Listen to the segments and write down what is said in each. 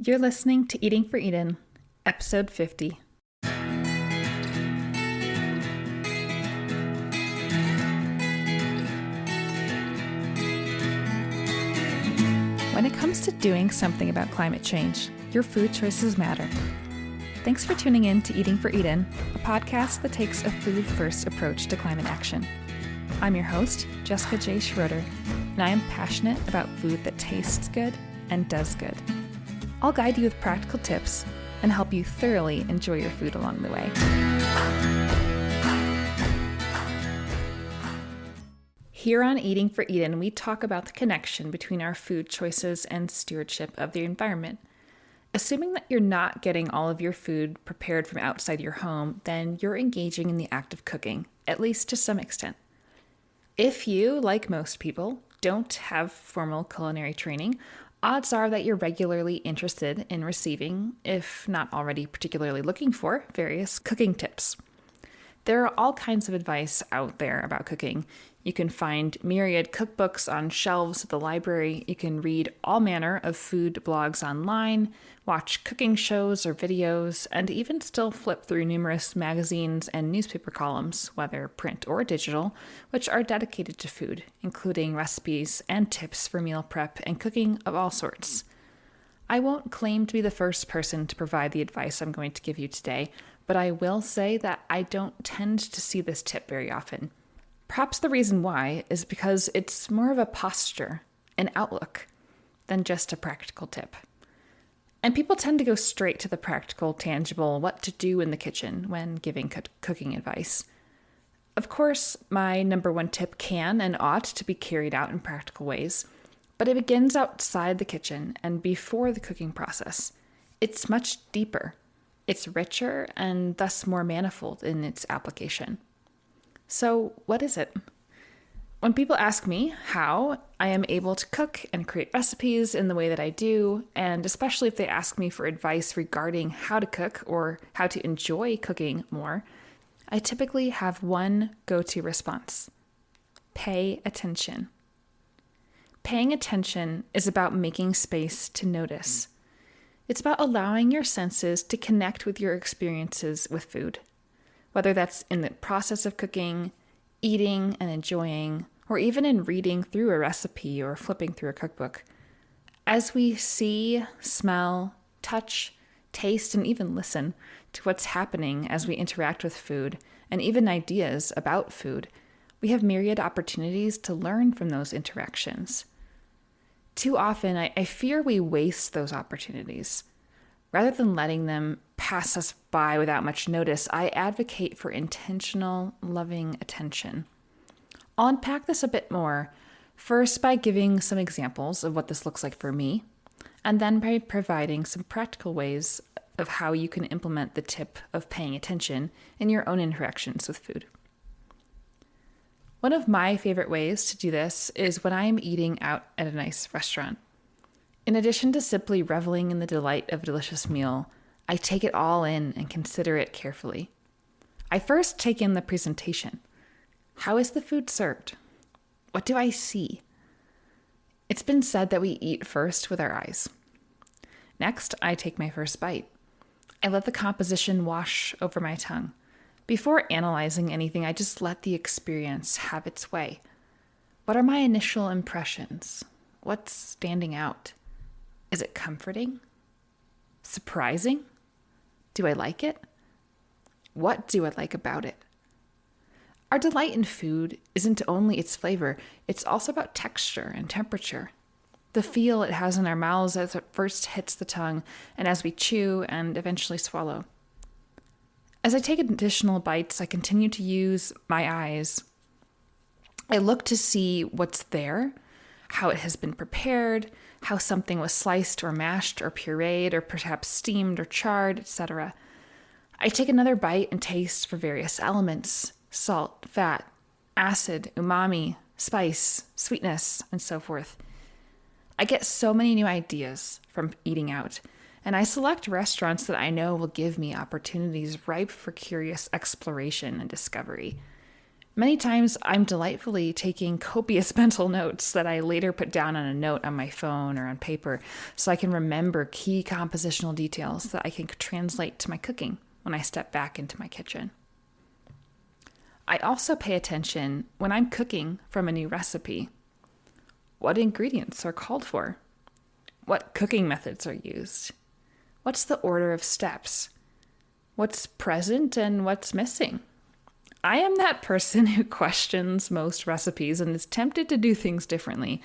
You're listening to Eating for Eden, episode 50. When it comes to doing something about climate change, your food choices matter. Thanks for tuning in to Eating for Eden, a podcast that takes a food-first approach to climate action. I'm your host, Jessica J. Schroeder, and I am passionate about food that tastes good and does good. I'll guide you with practical tips and help you thoroughly enjoy your food along the way. Here on Eating for Eden, we talk about the connection between our food choices and stewardship of the environment. Assuming that you're not getting all of your food prepared from outside your home, then you're engaging in the act of cooking, at least to some extent. If you, like most people, don't have formal culinary training, odds are that you're regularly interested in receiving, if not already particularly looking for, various cooking tips. There are all kinds of advice out there about cooking. You can find myriad cookbooks on shelves at the library. You can read all manner of food blogs online, watch cooking shows or videos, and even still flip through numerous magazines and newspaper columns, whether print or digital, which are dedicated to food, including recipes and tips for meal prep and cooking of all sorts. I won't claim to be the first person to provide the advice I'm going to give you today, but I will say that I don't tend to see this tip very often. Perhaps the reason why is because it's more of a posture, an outlook, than just a practical tip. And people tend to go straight to the practical, tangible, what to do in the kitchen when giving cooking advice. Of course, my number one tip can and ought to be carried out in practical ways, but it begins outside the kitchen and before the cooking process. It's much deeper. It's richer and thus more manifold in its application. So what is it? When people ask me how I am able to cook and create recipes in the way that I do, and especially if they ask me for advice regarding how to cook or how to enjoy cooking more, I typically have one go-to response: pay attention. Paying attention is about making space to notice. It's about allowing your senses to connect with your experiences with food. Whether that's in the process of cooking, eating and enjoying, or even in reading through a recipe or flipping through a cookbook. As we see, smell, touch, taste, and even listen to what's happening as we interact with food, and even ideas about food, we have myriad opportunities to learn from those interactions. Too often, I fear we waste those opportunities. Rather than letting them pass us by without much notice, I advocate for intentional, loving attention. I'll unpack this a bit more, first by giving some examples of what this looks like for me, and then by providing some practical ways of how you can implement the tip of paying attention in your own interactions with food. One of my favorite ways to do this is when I am eating out at a nice restaurant. In addition to simply reveling in the delight of a delicious meal, I take it all in and consider it carefully. I first take in the presentation. How is the food served? What do I see? It's been said that we eat first with our eyes. Next, I take my first bite. I let the composition wash over my tongue. Before analyzing anything, I just let the experience have its way. What are my initial impressions? What's standing out? Is it comforting? Surprising? Do I like it? What do I like about it? Our delight in food isn't only its flavor, it's also about texture and temperature. The feel it has in our mouths as it first hits the tongue and as we chew and eventually swallow. As I take additional bites, I continue to use my eyes. I look to see what's there, how it has been prepared, how something was sliced or mashed or pureed or perhaps steamed or charred, etc. I take another bite and taste for various elements: salt, fat, acid, umami, spice, sweetness, and so forth. I get so many new ideas from eating out, and I select restaurants that I know will give me opportunities ripe for curious exploration and discovery. Many times I'm delightfully taking copious mental notes that I later put down on a note on my phone or on paper so I can remember key compositional details that I can translate to my cooking when I step back into my kitchen. I also pay attention when I'm cooking from a new recipe. What ingredients are called for? What cooking methods are used? What's the order of steps? What's present and what's missing? I am that person who questions most recipes and is tempted to do things differently.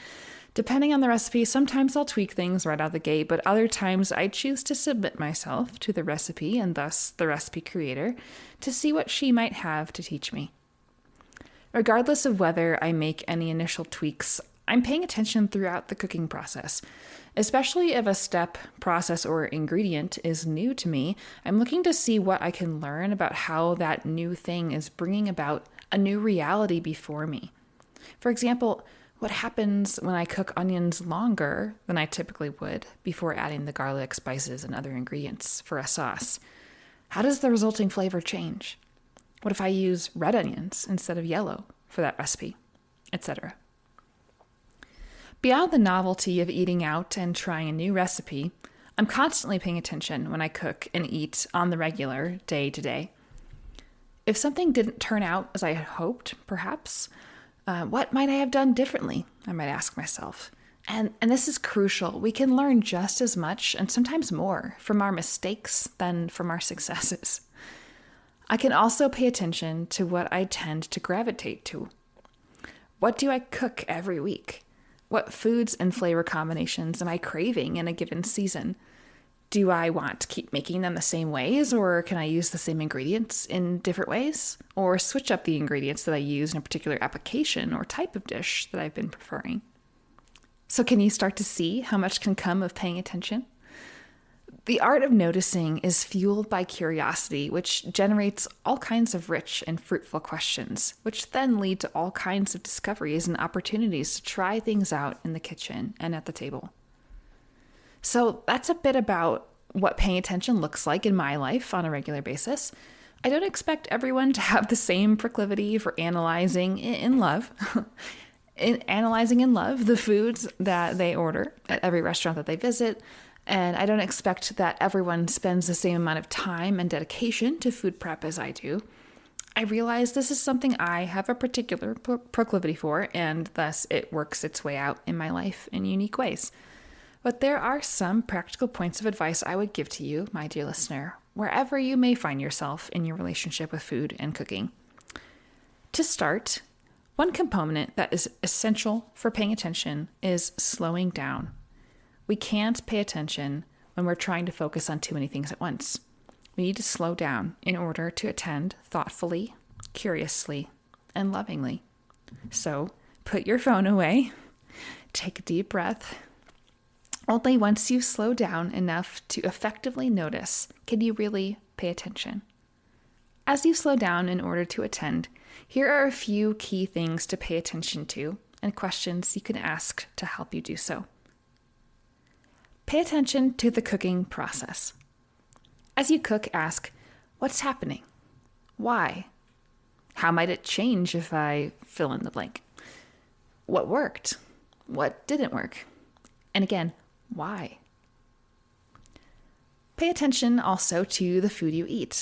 Depending on the recipe, sometimes I'll tweak things right out the gate, but other times I choose to submit myself to the recipe and thus the recipe creator to see what she might have to teach me. Regardless of whether I make any initial tweaks, I'm paying attention throughout the cooking process. Especially if a step, process, or ingredient is new to me, I'm looking to see what I can learn about how that new thing is bringing about a new reality before me. For example, what happens when I cook onions longer than I typically would before adding the garlic, spices, and other ingredients for a sauce? How does the resulting flavor change? What if I use red onions instead of yellow for that recipe, etc.? Beyond the novelty of eating out and trying a new recipe, I'm constantly paying attention when I cook and eat on the regular, day to day. If something didn't turn out as I had hoped, perhaps, what might I have done differently? I might ask myself. And this is crucial. We can learn just as much and sometimes more from our mistakes than from our successes. I can also pay attention to what I tend to gravitate to. What do I cook every week? What foods and flavor combinations am I craving in a given season? Do I want to keep making them the same ways, or can I use the same ingredients in different ways? Or switch up the ingredients that I use in a particular application or type of dish that I've been preferring? So can you start to see how much can come of paying attention? The art of noticing is fueled by curiosity, which generates all kinds of rich and fruitful questions, which then lead to all kinds of discoveries and opportunities to try things out in the kitchen and at the table. So that's a bit about what paying attention looks like in my life on a regular basis. I don't expect everyone to have the same proclivity for analyzing in love the foods that they order at every restaurant that they visit. And I don't expect that everyone spends the same amount of time and dedication to food prep as I do. I realize this is something I have a particular proclivity for, and thus it works its way out in my life in unique ways. But there are some practical points of advice I would give to you, my dear listener, wherever you may find yourself in your relationship with food and cooking. To start, one component that is essential for paying attention is slowing down. We can't pay attention when we're trying to focus on too many things at once. We need to slow down in order to attend thoughtfully, curiously, and lovingly. So put your phone away, take a deep breath. Only once you slow down enough to effectively notice can you really pay attention. As you slow down in order to attend, here are a few key things to pay attention to and questions you can ask to help you do so. Pay attention to the cooking process. As you cook, ask, what's happening? Why? How might it change if I fill in the blank? What worked? What didn't work? And again, why? Pay attention also to the food you eat.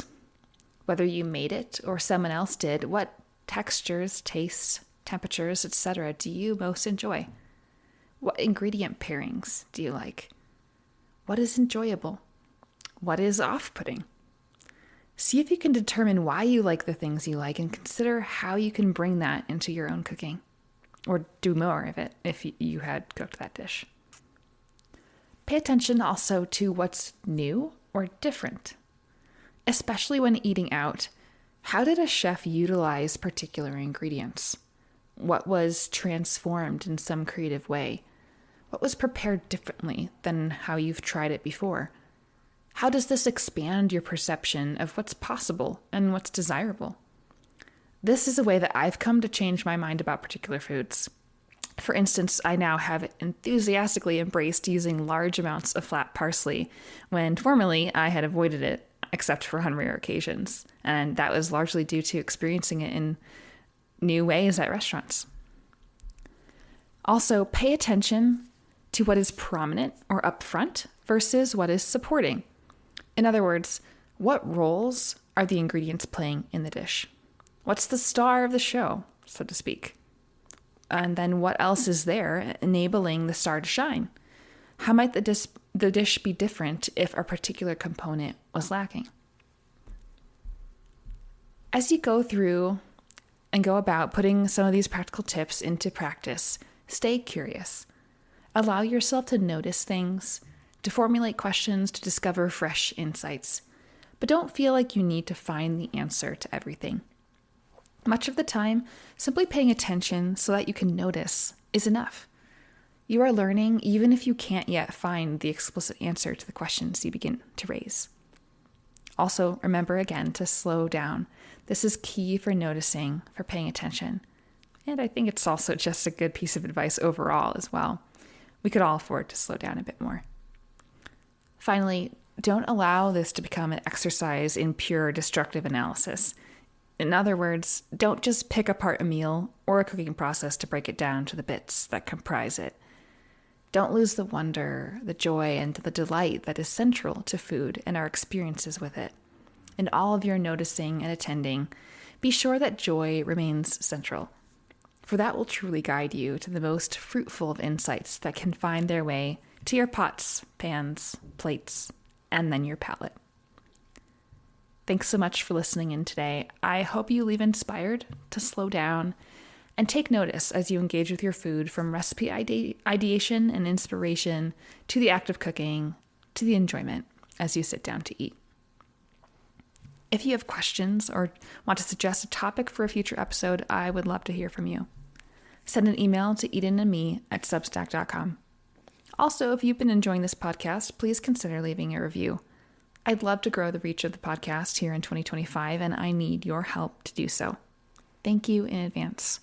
Whether you made it or someone else did, what textures, tastes, temperatures, etc. do you most enjoy? What ingredient pairings do you like? What is enjoyable? What is off-putting? See if you can determine why you like the things you like and consider how you can bring that into your own cooking, or do more of it if you had cooked that dish. Pay attention also to what's new or different. Especially when eating out, how did a chef utilize particular ingredients? What was transformed in some creative way? What was prepared differently than how you've tried it before? How does this expand your perception of what's possible and what's desirable? This is a way that I've come to change my mind about particular foods. For instance, I now have enthusiastically embraced using large amounts of flat parsley, when formerly I had avoided it, except for on rare occasions. And that was largely due to experiencing it in new ways at restaurants. Also, pay attention to what is prominent or upfront versus what is supporting. In other words, what roles are the ingredients playing in the dish? What's the star of the show, so to speak? And then what else is there enabling the star to shine? How might the dish be different if a particular component was lacking? As you go through and go about putting some of these practical tips into practice, stay curious. Allow yourself to notice things, to formulate questions, to discover fresh insights. But don't feel like you need to find the answer to everything. Much of the time, simply paying attention so that you can notice is enough. You are learning even if you can't yet find the explicit answer to the questions you begin to raise. Also, remember again to slow down. This is key for noticing, for paying attention. And I think it's also just a good piece of advice overall as well. We could all afford to slow down a bit more. Finally, don't allow this to become an exercise in pure destructive analysis. In other words, don't just pick apart a meal or a cooking process to break it down to the bits that comprise it. Don't lose the wonder, the joy, and the delight that is central to food and our experiences with it. In all of your noticing and attending, be sure that joy remains central, for that will truly guide you to the most fruitful of insights that can find their way to your pots, pans, plates, and then your palate. Thanks so much for listening in today. I hope you leave inspired to slow down and take notice as you engage with your food, from recipe ideation and inspiration to the act of cooking to the enjoyment as you sit down to eat. If you have questions or want to suggest a topic for a future episode, I would love to hear from you. Send an email to edenandme@substack.com. Also, if you've been enjoying this podcast, please consider leaving a review. I'd love to grow the reach of the podcast here in 2025, and I need your help to do so. Thank you in advance.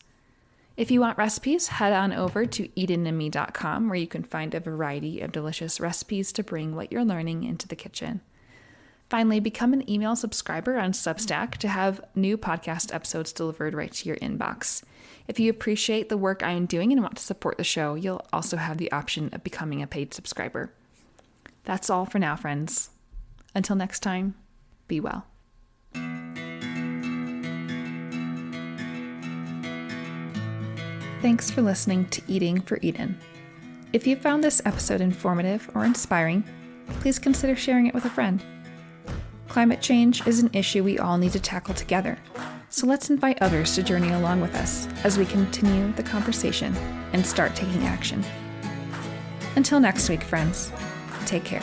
If you want recipes, head on over to edenandme.com, where you can find a variety of delicious recipes to bring what you're learning into the kitchen. Finally, become an email subscriber on Substack to have new podcast episodes delivered right to your inbox. If you appreciate the work I am doing and want to support the show, you'll also have the option of becoming a paid subscriber. That's all for now, friends. Until next time, be well. Thanks for listening to Eating for Eden. If you found this episode informative or inspiring, please consider sharing it with a friend. Climate change is an issue we all need to tackle together, so let's invite others to journey along with us as we continue the conversation and start taking action. Until next week, friends, take care.